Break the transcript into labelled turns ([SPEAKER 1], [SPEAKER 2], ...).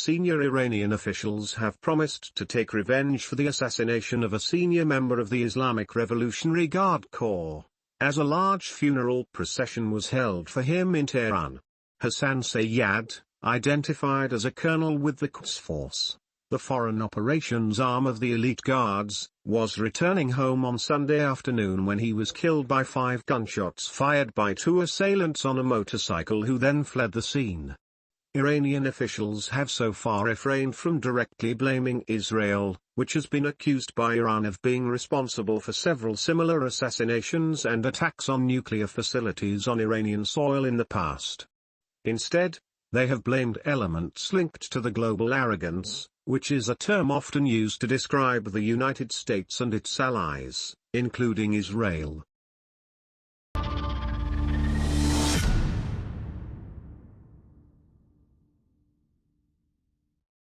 [SPEAKER 1] senior Iranian officials have promised to take revenge for the assassination of a senior member of the Islamic Revolutionary Guard Corps, as a large funeral procession was held for him in Tehran. Hassan Sayyad, identified as a colonel with the Quds Force, the foreign operations arm of the elite guards, was returning home on Sunday afternoon when he was killed by 5 gunshots fired by 2 assailants on a motorcycle who then fled the scene. Iranian officials have so far refrained from directly blaming Israel, which has been accused by Iran of being responsible for several similar assassinations and attacks on nuclear facilities on Iranian soil in the past. Instead, they have blamed elements linked to the global arrogance, which is a term often used to describe the United States and its allies, including Israel.